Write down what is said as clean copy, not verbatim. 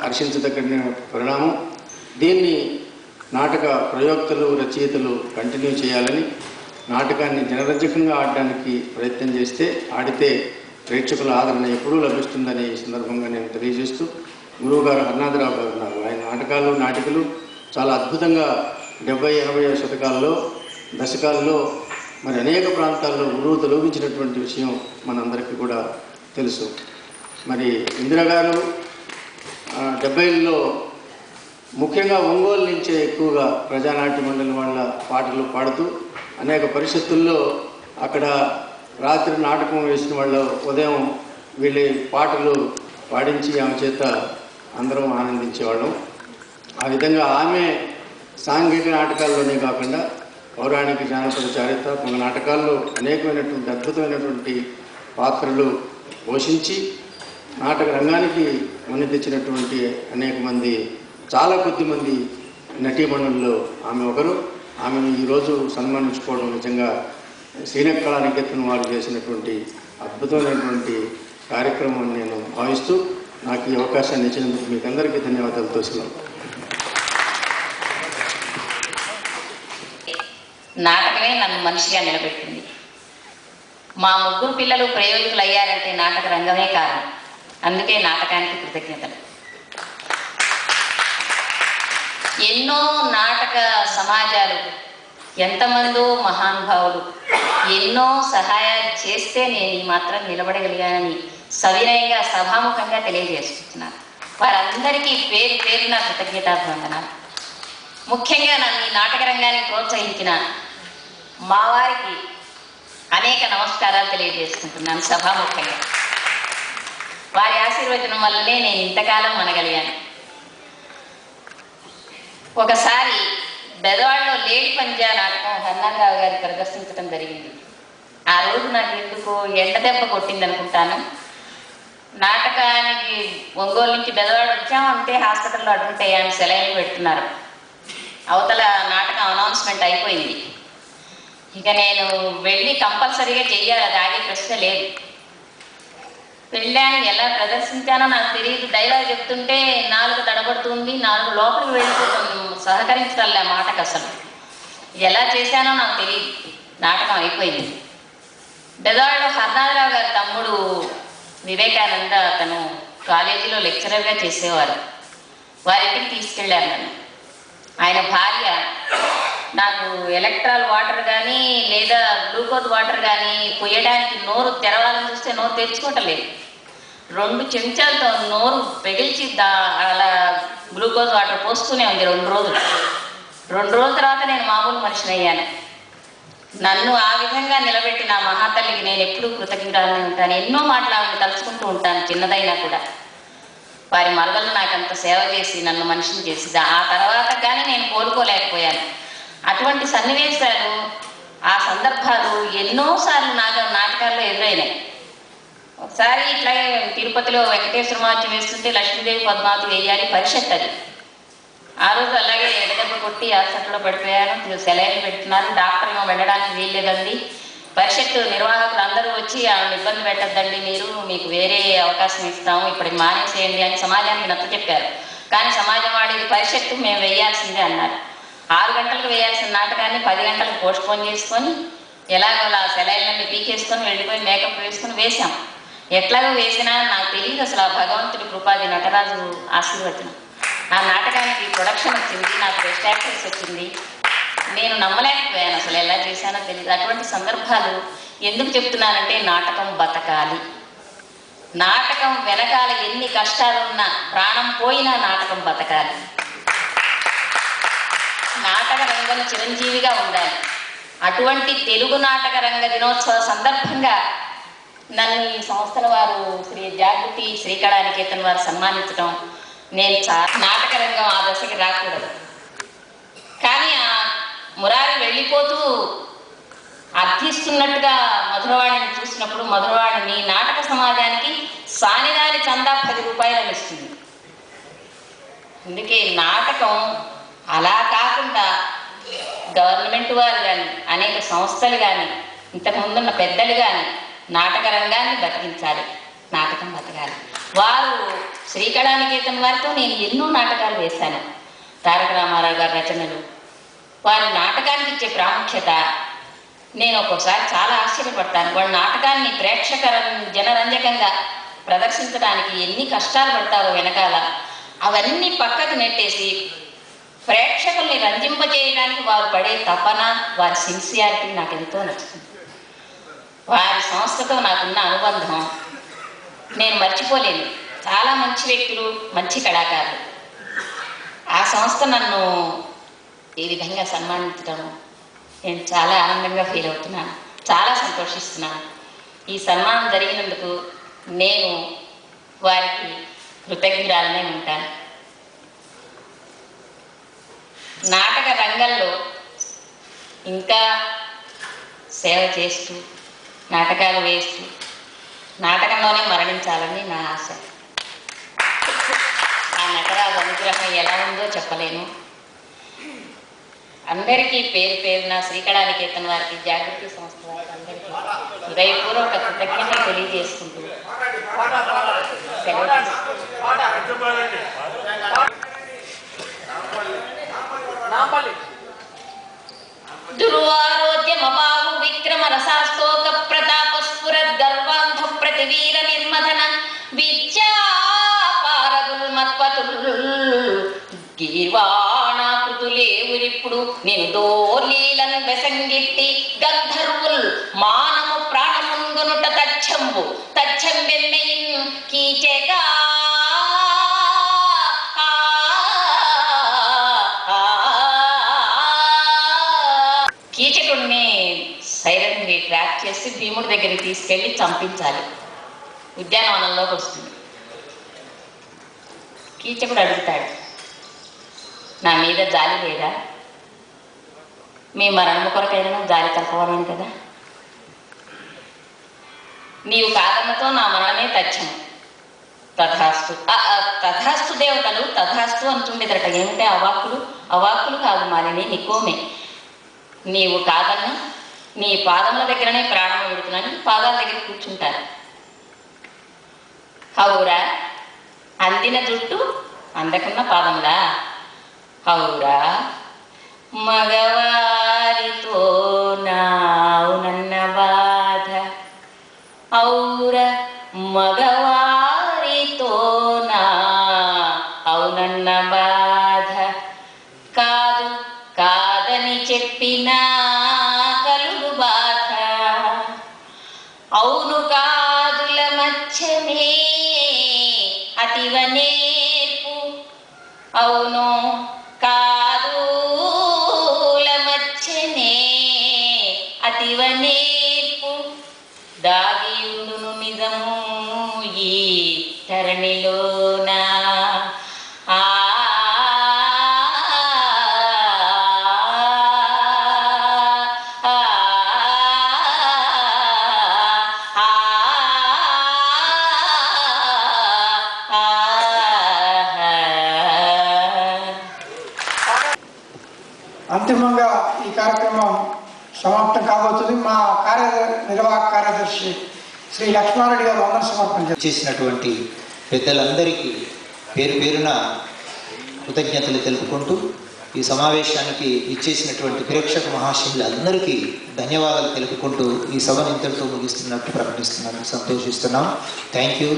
హర్షించదగిన పరిణామం. దీన్ని నాటక ప్రయోక్తలు రచయితలు కంటిన్యూ చేయాలని, నాటకాన్ని జనరంజకంగా ఆడడానికి ప్రయత్నం చేస్తే ఆడితే ప్రేక్షకుల ఆదరణ ఎప్పుడూ లభిస్తుందని ఈ సందర్భంగా నేను తెలియజేస్తూ, గురువుగారు హర్నాథరావు గారు ఉన్నారు. ఆయన నాటికలు చాలా అద్భుతంగా 70-80 శతకాల్లో దశకాల్లో మరి అనేక ప్రాంతాల్లో గురువు తొలగించినటువంటి విషయం మనందరికీ కూడా తెలుసు. మరి ఇందిరా గారు 70ల్లో ముఖ్యంగా ఒంగోలు నుంచే ఎక్కువగా ప్రజానాట్య మండలి వాళ్ళ పాటలు పాడుతూ అనేక పరిషత్తుల్లో అక్కడ రాత్రి నాటకం వేసిన వాళ్ళు ఉదయం వీళ్ళ పాటలు పాడించి ఆమె చేత అందరం ఆనందించేవాళ్ళం. ఆ విధంగా ఆమె సాంఘిక నాటకాల్లోనే కాకుండా పౌరాణిక జానపద చారిత్రాత్మక నాటకాల్లో అనేకమైనటువంటి అద్భుతమైనటువంటి పాత్రలు పోషించి నాటక రంగానికి మన్ని తెచ్చినటువంటి అనేక మంది, చాలా కొద్ది మంది నటీమణుల్లో ఆమె ఒకరు. ఆమెను ఈరోజు సన్మానించుకోవడం నిజంగా శ్రీనగర్ కళా నికేతన్ వారు చేసినటువంటి అద్భుతమైనటువంటి కార్యక్రమం అని నేను భావిస్తూ, నాకు ఈ అవకాశాన్ని ఇచ్చినందుకు మీకు అందరికీ ధన్యవాదాలు సెలవు. నాటకమే నన్ను మనిషిగా నిలబెట్టింది. మా ముగ్గురు పిల్లలు ప్రయోజకులు అయ్యారంటే నాటక రంగమే కారణం. అందుకే నాటకానికి కృతజ్ఞతలు. ఎన్నో నాటక సమాజాలు, ఎంతమందో మహానుభావులు ఎన్నో సహాయాలు చేస్తే నేను ఈ మాత్రం నిలబడగలిగానని సవినయంగా సభాముఖంగా తెలియజేస్తున్నాను. వారందరికీ పేరు పేరున కృతజ్ఞతాభివందనాలు. ముఖ్యంగా నన్ను ఈ నాటక రంగానికి ప్రోత్సహించిన మా వారికి అనేక నమస్కారాలు తెలియజేసుకుంటున్నాను సభాముఖంగా. వారి ఆశీర్వచనం వల్లనే నేను ఇంతకాలం మనగలిగాను. ఒకసారి బెదవాడలో లేడి పంజా నాటకం హర్నాథరావు గారు ప్రదర్శించడం జరిగింది. ఆ రోజు నాకు ఎందుకు ఎండదెబ్బ కొట్టింది అనుకుంటాను. నాటకానికి ఒంగోలు నుంచి బెదవాడ వచ్చామంటే హాస్పిటల్లో అడ్మిట్ అయ్యాను, సెలైన్లు పెడుతున్నారు. అవతల నాటకం అనౌన్స్మెంట్ అయిపోయింది. ఇక నేను వెళ్ళి కంపల్సరీగా చెయ్యాలి, అది ఆగే ప్రశ్న లేదు. వెళ్ళాను. ఎలా ప్రదర్శించానో నాకు తెలియదు. డైలాగ్ చెప్తుంటే నాలుగు తడబడుతుంది, నాలుగు లోపలికి వెళ్ళిపోతుంది, సహకరించాలి ఆ మాటకు. అసలు ఎలా చేశానో నాకు తెలియదు. నాటకం అయిపోయింది. బెదవాడలో హర్నాథరావు గారి తమ్ముడు వివేకానంద, అతను కాలేజీలో లెక్చరర్గా చేసేవారు. వారింటికి తీసుకెళ్ళారు నన్ను. ఆయన భార్య నాకు ఎలక్ట్రాల్ వాటర్ కానీ లేదా గ్లూకోజ్ వాటర్ కానీ పోయడానికి నోరు తెరవాలని చూస్తే నోరు తెచ్చుకోవటలేదు. 2 చెంచాలతో నోరు పెగిల్చి అలా గ్లూకోజ్ వాటర్ పోస్తూనే ఉంది 2 రోజులు. 2 రోజుల తర్వాత నేను మామూలు మనిషిని అయ్యాను. నన్ను ఆ విధంగా నిలబెట్టిన మహాతల్లికి నేను ఎప్పుడూ కృతజ్ఞతగా ఉంటాను. ఎన్నో మాటలు ఆమెను తలుచుకుంటూ ఉంటాను, చిన్నదైనా కూడా. వారి మరదలు నాకు అంత సేవ చేసి నన్ను మనిషిని చేసింది. ఆ తర్వాత కానీ నేను కోలుకోలేకపోయాను. అటువంటి సన్నివేశాలు, ఆ సందర్భాలు ఎన్నోసార్లు నాకు నాటకాల్లో ఎదురైనాయి. ఒకసారి ఇట్లాగే తిరుపతిలో వెంకటేశ్వర మహత్యం వేస్తుంటే లక్ష్మీదేవి పద్మావతి వేయాలి పరిషత్ అది. ఆ రోజు అలాగే ఎడదెబ్బ కొట్టి హాస్పిటల్లో పడిపోయాను. సెలైన్ పెడుతున్నారు. డాక్టర్ ఏమో వెళ్ళడానికి వీల్లేదండి, పరిషత్ నిర్వాహకులు అందరూ వచ్చి ఆమెను ఇబ్బంది పెట్టద్దండి, మీకు వేరే అవకాశం ఇస్తాము, ఇప్పటికి మానేసేయండి అని సమాజానికి నచ్చ చెప్పారు. కానీ సమాజం వాడేది పరిషత్తు, మేము వేయాల్సిందే అన్నారు. 6 గంటలకు వేయాల్సిన నాటకాన్ని 10 గంటలకు పోస్ట్పోన్ చేసుకొని ఎలాగో అలా సెలైన్లన్నీ పీకేసుకొని వెళ్ళిపోయి మేకప్ వేసుకొని వేశాం. ఎట్లాగో వేసినా నాకు తెలియదు అసలు ఆ భగవంతుడి కృపాది నటరాజు ఆశీర్వచనం. ఆ నాటకానికి ప్రొడక్షన్ వచ్చింది, నాకు బెస్ట్ యాక్టర్స్ వచ్చింది. నేను నమ్మలేకపోయాను, అసలు ఎలా చేశానో తెలియదు. అటువంటి సందర్భాలు ఎందుకు చెప్తున్నానంటే నాటకం బతకాలి. నాటకం వెనకాల ఎన్ని కష్టాలున్నా, ప్రాణం పోయినా నాటకం బతకాలి. నాటక రంగం చిరంజీవిగా ఉండాలి. అటువంటి తెలుగు నాటక రంగ దినోత్సవ సందర్భంగా నన్ను ఈ సంస్థల వారు శ్రీ జాగృతి శ్రీకళా నికేతన్ వారు సన్మానించడం, నేను నాటక రంగం ఆ దశకి రాకూడదు. కానీ ఆ మురారి వెళ్ళిపోతూ అర్థిస్తున్నట్టుగా మధురవాణిని చూసినప్పుడు, మధురవాణిని నాటక సమాజానికి సానిదాని చందా 10 రూపాయలు ఇస్తుంది. అందుకే నాటకం అలా కాకుండా గవర్నమెంట్ వారు కానీ, అనేక సంస్థలు కానీ, ఇంతకుముందున్న పెద్దలు కానీ నాటక రంగాన్ని బతికించాలి. నాటకం బతకాలి. వారు శ్రీకళానికేతన్ వారితో నేను ఎన్నో నాటకాలు వేశాను. తారక రామారావు గారి రచనలు, వారి నాటకానికి ఇచ్చే ప్రాముఖ్యత నేను ఒక్కోసారి చాలా ఆశ్చర్యపడతాను. వాళ్ళ నాటకాన్ని జనరంజకంగా ప్రదర్శించడానికి ఎన్ని కష్టాలు పడతారో వెనకాల. అవన్నీ పక్కకు నెట్టేసి ప్రేక్షకుల్ని రంజింపజేయడానికి వారు పడే తపన, వారి సిన్సియారిటీ నాకు ఎంతో నచ్చుతుంది. వారి సంస్థతో నాకున్న అనుబంధం నేను మర్చిపోలేను. చాలా మంచి వ్యక్తులు, మంచి కళాకారులు. ఆ సంస్థ నన్ను ఈ విధంగా సన్మానించడం నేను చాలా ఆనందంగా ఫీల్ అవుతున్నాను, చాలా సంతోషిస్తున్నాను. ఈ సన్మానం జరిగినందుకు నేను వారికి కృతజ్ఞురాలనే ఉంటాను. నాటక రంగంలో ఇంకా సేవ చేస్తూ, నాటకాలు వేస్తూ, నాటకంలోనే మరణించాలని నా ఆశ. ఆ నటరాజు అనుగ్రహం ఎలా ఉందో చెప్పలేను. అందరికీ పేరు పేరున శ్రీకళానికేతన్ వారికి, జాగృతి సంస్థ వారికి అందరికీ హృదయపూర్వక కృతజ్ఞతలు తెలియజేసుకుంటూ సెలవు దుర్వారోద్యమబాహు విక్రమ రసాస్తోక ప్రతాప స్ఫురద్ గర్వాంధ ప్రతివీర నిర్మథన విద్యాపారగుల్ మత్పతుల్ గీర్వాణాకృతులే ఉరిప్పుడు నేను దోర్లీలను వెసంగిట్టి గంధర్వుల్ మానము ప్రాణముంగునుట తచ్చంబెమ్మెయిన్ కీచెగా కీచకుడిని సైరన్ని ట్రాక్ చేసి భీముడి దగ్గరికి తీసుకెళ్ళి చంపించాలి. ఉద్యానవనంలోకి వస్తుంది. కీచకుడు అడుగుతాడు, నా మీద జాలి లేదా? మీ మరణము కొరకైనా జాలి తక్కువని కదా. నీవు కాదన్నతో నా మరణమే తచ్చము. తథాస్తు. తథాస్తు దేవతలు తథాస్తు అంటుండేదట. ఏమిటే అవాక్కులు? అవాక్కులు కాదు మాలిని, నికోమే. నీవు కాదన్నా నీ పాదముల దగ్గరనే ప్రాణం పెడుతున్నాను. పాదాల దగ్గర కూర్చుంటారు. హౌరా అందిన జుట్టు అందకున్న పాదములా? హౌరా మగవారితో నావునన్న బాధ, ఔర మగవారితో నా అవునన్న బాధ, కాదు కాదని చెప్పినా కలుగు బాధ, అవును కాదుల మచ్చమే అతివ నేర్పు, అవును కాదుల మచ్చనే అతివ నేర్పు, దాగియుండును నిజము ఈ ధరణిలోనా. అంతిమంగా ఈ కార్యక్రమం సమాప్తం కాబోతుంది. మా నిర్వాహక కార్యదర్శి శ్రీ లక్ష్మారెడ్డి గారు వందన సమర్పణ చేసినటువంటి పెద్దలందరికీ పేరు పేరున కృతజ్ఞతలు తెలుపుకుంటూ ఈ సమావేశానికి ఇచ్చేసినటువంటి ప్రేక్షక మహాశయులందరికీ ధన్యవాదాలు తెలుపుకుంటూ ఈ సభను ఇంతటితో ముగిస్తున్నట్టు ప్రకటిస్తున్నాను. సంతోషిస్తున్నాం. Thank you.